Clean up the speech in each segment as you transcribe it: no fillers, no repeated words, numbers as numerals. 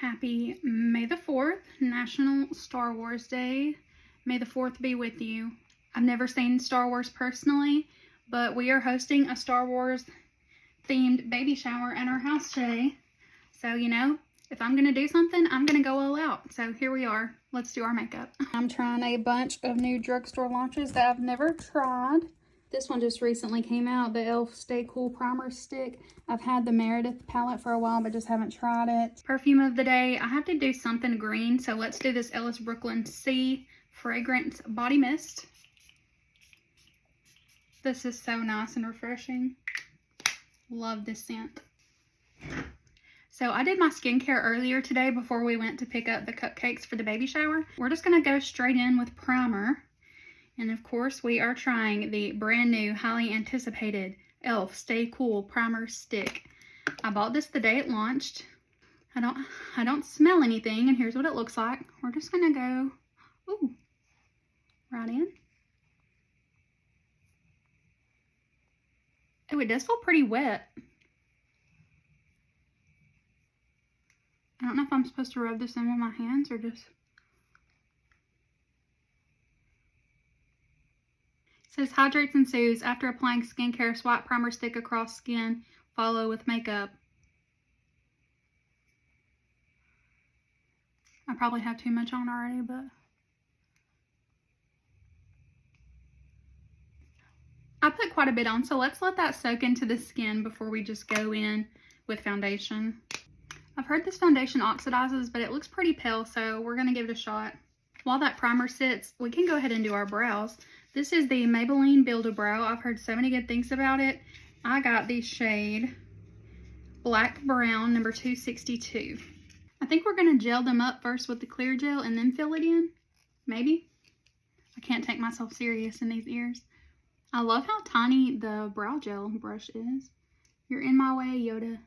Happy May the 4th, National Star Wars Day. May the 4th be with you. I've never seen Star Wars personally, but we are hosting a Star Wars themed baby shower at our house today. So, you know, if I'm going to do something, I'm going to go all out. So here we are. Let's do our makeup. I'm trying a bunch of new drugstore launches that I've never tried. This one just recently came out, the e.l.f. Stay Cool Primer Stick. I've had the Meredith palette for a while, but just haven't tried it. Perfume of the day, I have to do something green, so let's do this Ellis Brooklyn Sea Fragrance Body Mist. This is so nice and refreshing. Love this scent. So I did my skincare earlier today before we went to pick up the cupcakes for the baby shower. We're just going to go straight in with primer. And of course, we are trying the brand new, highly anticipated e.l.f. Stay Cool Primer Stick. I bought this the day it launched. I don't smell anything, and here's what it looks like. We're just gonna go, ooh, right in. Oh, it does feel pretty wet. I don't know if I'm supposed to rub this in with my hands or just... It says hydrates and soothes. After applying skincare, swipe primer stick across skin. Follow with makeup. I probably have too much on already, but I put quite a bit on, so let's let that soak into the skin before we just go in with foundation. I've heard this foundation oxidizes, but it looks pretty pale, so we're going to give it a shot. While that primer sits, we can go ahead and do our brows. This is the Maybelline Build-A-Brow. I've heard so many good things about it. I got the shade Black Brown number 262. I think we're going to gel them up first with the clear gel and then fill it in. Maybe. I can't take myself serious in these ears. I love how tiny the brow gel brush is. You're in my way, Yoda.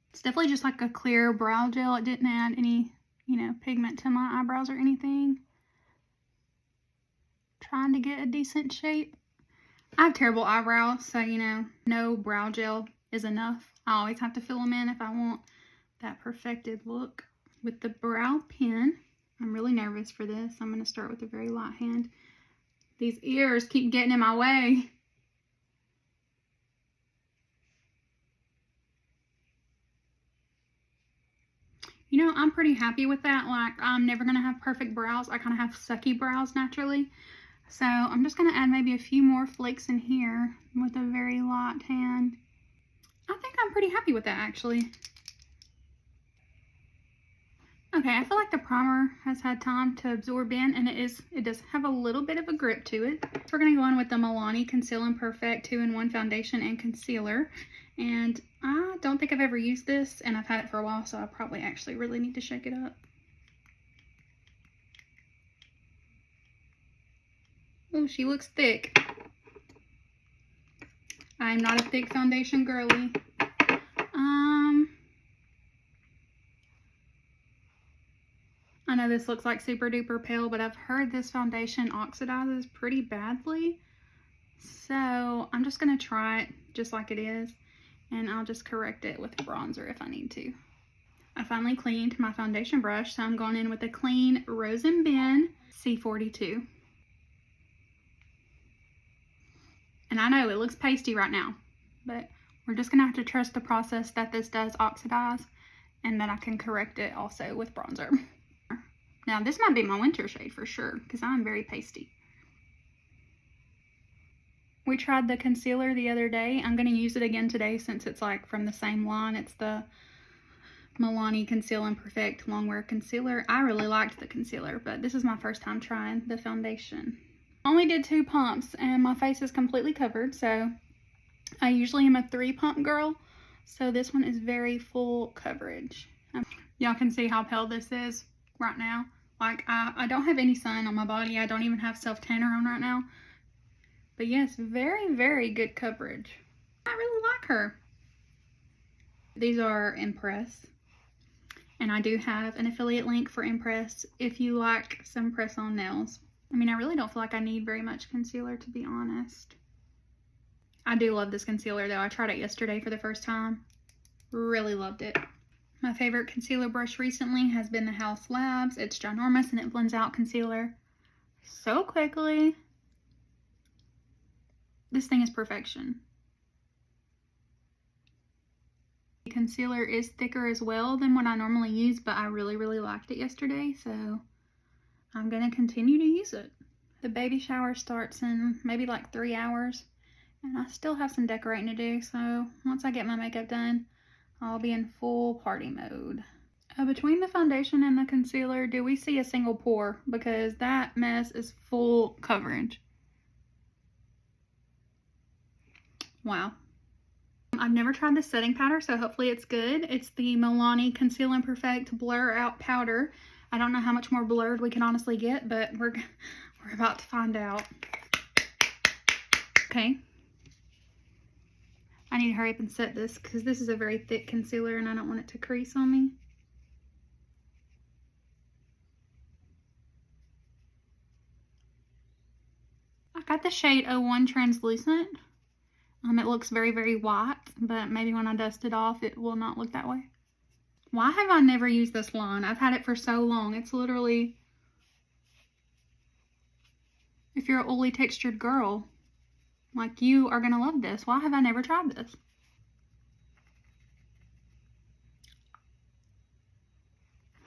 It's definitely just like a clear brow gel. It didn't add any, you know, pigment to my eyebrows or anything. Trying to get a decent shape. I have terrible eyebrows, so, you know, no brow gel is enough. I always have to fill them in if I want that perfected look. With the brow pen, I'm really nervous for this. I'm going to start with a very light hand. These ears keep getting in my way. You know, I'm pretty happy with that. Like, I'm never going to have perfect brows. I kind of have sucky brows naturally. So, I'm just going to add maybe a few more flakes in here with a very light hand. I think I'm pretty happy with that, actually. Okay, I feel like the primer has had time to absorb in, and it does have a little bit of a grip to it. So we're going to go in with the Milani Conceal and Perfect 2-in-1 Foundation and Concealer. And I don't think I've ever used this, and I've had it for a while, so I probably actually really need to shake it up. Oh, she looks thick. I'm not a thick foundation girly. I know this looks like super duper pale, but I've heard this foundation oxidizes pretty badly. So I'm just going to try it just like it is, and I'll just correct it with bronzer if I need to. I finally cleaned my foundation brush, so I'm going in with a clean Rose & Ben C42. And I know it looks pasty right now, but we're just going to have to trust the process that this does oxidize, and that I can correct it also with bronzer. Now, this might be my winter shade for sure, because I'm very pasty. We tried the concealer the other day. I'm going to use it again today since it's like from the same line. It's the Milani Conceal and Perfect Longwear Concealer. I really liked the concealer, but this is my first time trying the foundation. I only did 2 pumps, and my face is completely covered, so I usually am a 3-pump girl, so this one is very full coverage. Y'all can see how pale this is right now. Like, I don't have any sun on my body. I don't even have self-tanner on right now. But yes, very, very good coverage. I really like her. These are Impress. And I do have an affiliate link for Impress if you like some press-on nails. I mean, I really don't feel like I need very much concealer, to be honest. I do love this concealer though. I tried it yesterday for the first time. Really loved it. My favorite concealer brush recently has been the Haus Labs. It's ginormous and it blends out concealer so quickly. This thing is perfection. The concealer is thicker as well than what I normally use, but I really liked it yesterday, so I'm gonna continue to use it. The baby shower starts in maybe like 3 hours, and I still have some decorating to do, so once I get my makeup done, I'll be in full party mode. Between the foundation and the concealer, do we see a single pore? Because that mess is full coverage. Wow. I've never tried this setting powder, so hopefully it's good. It's the Milani Conceal and Perfect Blur Out Powder. I don't know how much more blurred we can honestly get, but we're about to find out. Okay. I need to hurry up and set this because this is a very thick concealer and I don't want it to crease on me. I got the shade 01 Translucent. It looks very white, but maybe when I dust it off, it will not look that way. Why have I never used this line? I've had it for so long. It's literally, if you're an oily textured girl, like, you are gonna love this. Why have I never tried this?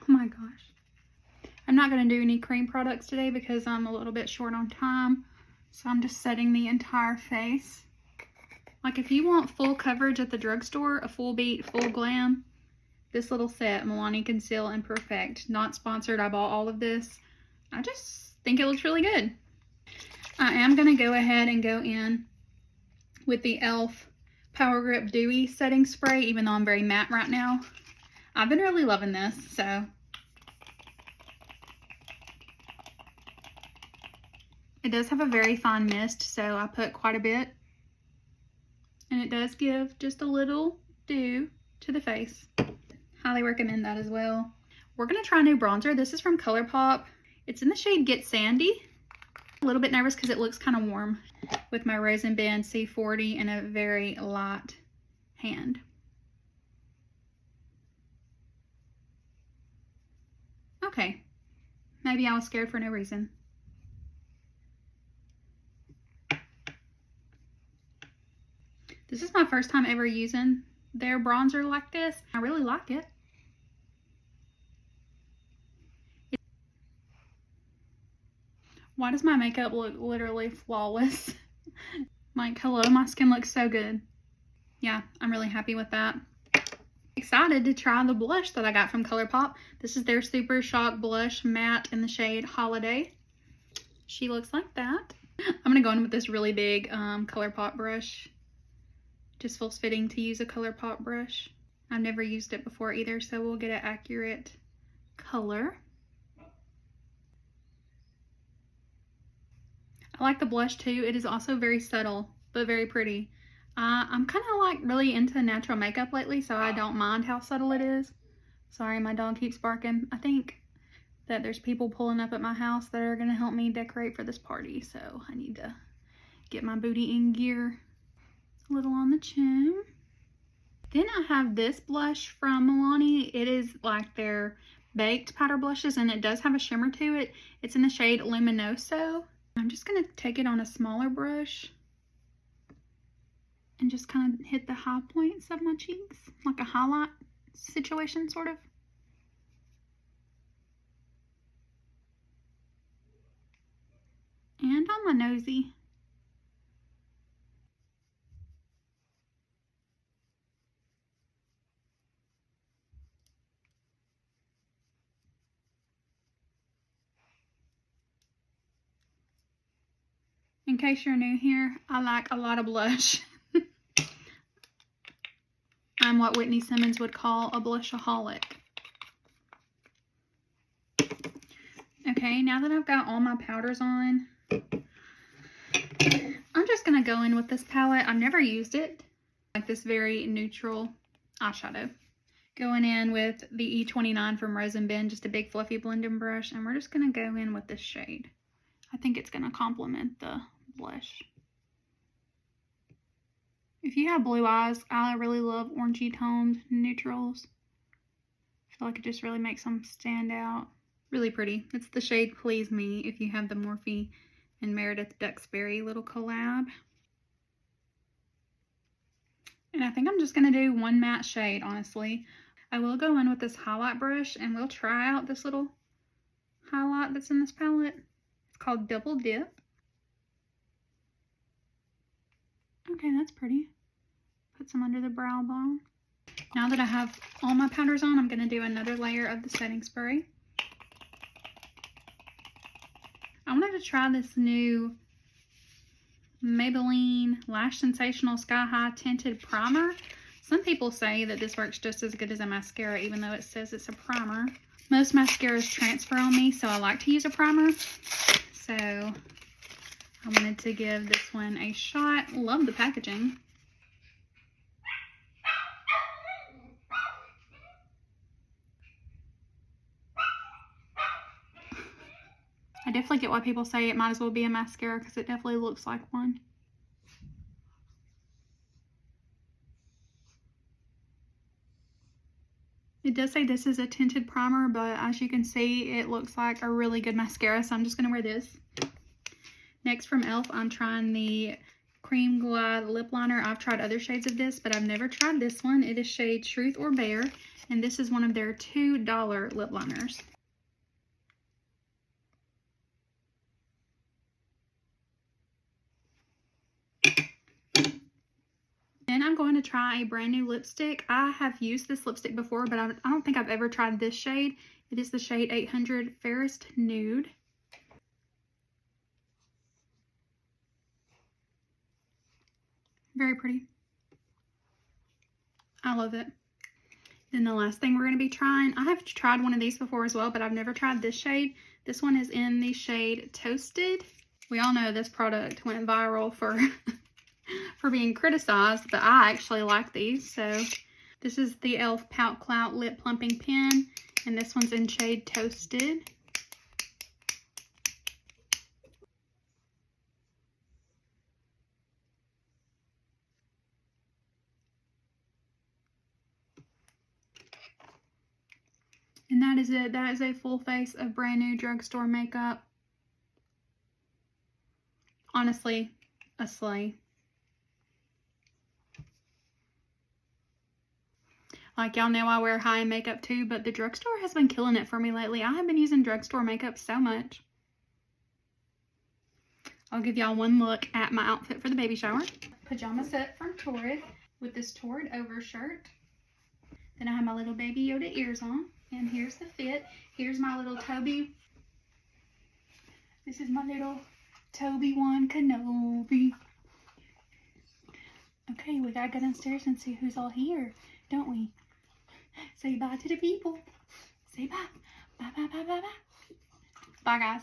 Oh my gosh. I'm not gonna do any cream products today because I'm a little bit short on time. So I'm just setting the entire face. Like, if you want full coverage at the drugstore, a full beat, full glam, this little set, Milani Conceal and Perfect, not sponsored. I bought all of this. I just think it looks really good. I am going to go ahead and go in with the e.l.f. Power Grip Dewy Setting Spray, even though I'm very matte right now. I've been really loving this, so. It does have a very fine mist, so I put quite a bit. And it does give just a little dew to the face. Highly recommend that as well. We're going to try a new bronzer. This is from ColourPop. It's in the shade Get Sandy. A little bit nervous because it looks kind of warm with my Rose & Ben C40 and a very light hand. Okay. Maybe I was scared for no reason. This is my first time ever using their bronzer like this. I really like it. Why does my makeup look literally flawless? Like, hello, my skin looks so good. Yeah, I'm really happy with that. Excited to try the blush that I got from ColourPop. This is their Super Shock Blush Matte in the shade Holiday. She looks like that. I'm gonna go in with this really big ColourPop brush. Just feels fitting to use a ColourPop brush. I've never used it before either, so we'll get an accurate color. I like the blush too. It is also very subtle, but very pretty. I'm kind of like really into natural makeup lately, so I don't mind how subtle it is. Sorry, my dog keeps barking. I think that there's people pulling up at my house that are gonna help me decorate for this party, so I need to get my booty in gear. A little on the chin. Then I have this blush from Milani. It is like their baked powder blushes, and it does have a shimmer to it. It's in the shade Luminoso. I'm just going to take it on a smaller brush and just kind of hit the high points of my cheeks, like a highlight situation, sort of. And on my nosy. In case you're new here, I like a lot of blush. I'm what Whitney Simmons would call a blushaholic. Okay, now that I've got all my powders on, I'm just going to go in with this palette. I've never used it. Like this very neutral eyeshadow. Going in with the E29 from Rose & Ben, just a big fluffy blending brush, and we're just going to go in with this shade. I think it's going to complement the blush. If you have blue eyes, I really love orangey toned neutrals. I feel like it just really makes them stand out. Really pretty. It's the shade Please Me if you have the Morphe and Meredith Duxbury little collab. And I think I'm just going to do one matte shade, honestly. I will go in with this highlight brush and we'll try out this little highlight that's in this palette. It's called Double Dip. Okay, that's pretty. Put some under the brow bone. Now that I have all my powders on, I'm going to do another layer of the setting spray. I wanted to try this new Maybelline Lash Sensational Sky High Tinted Primer. Some people say that this works just as good as a mascara, even though it says it's a primer. Most mascaras transfer on me, so I like to use a primer. So I wanted to give this one a shot. Love the packaging. I definitely get why people say it might as well be a mascara because it definitely looks like one. It does say this is a tinted primer, but as you can see, it looks like a really good mascara, so I'm just going to wear this. Next from e.l.f., I'm trying the Cream Glide Lip Liner. I've tried other shades of this, but I've never tried this one. It is shade Truth or Bear, and this is one of their $2 lip liners. Then I'm going to try a brand new lipstick. I have used this lipstick before, but I don't think I've ever tried this shade. It is the shade 800 Fairest Nude. Very pretty. I love it. Then the last thing we're going to be trying, I have tried one of these before as well, but I've never tried this shade. This one is in the shade Toasted. We all know this product went viral for for being criticized, but I actually like these. So this is the e.l.f. Pout Clout Lip Plumping Pen, and this one's in shade Toasted. And that is it. That is a full face of brand new drugstore makeup. Honestly, a slay. Like, y'all know I wear high-end makeup too, but the drugstore has been killing it for me lately. I have been using drugstore makeup so much. I'll give y'all one look at my outfit for the baby shower. Pajama set from Torrid with this Torrid overshirt. Then I have my little Baby Yoda ears on. And here's the fit. Here's my little Toby. This is my little Toby-Wan Kenobi. Okay, we gotta go downstairs and see who's all here, don't we? Say bye to the people. Say bye. Bye, bye, bye, bye, bye. Bye, guys.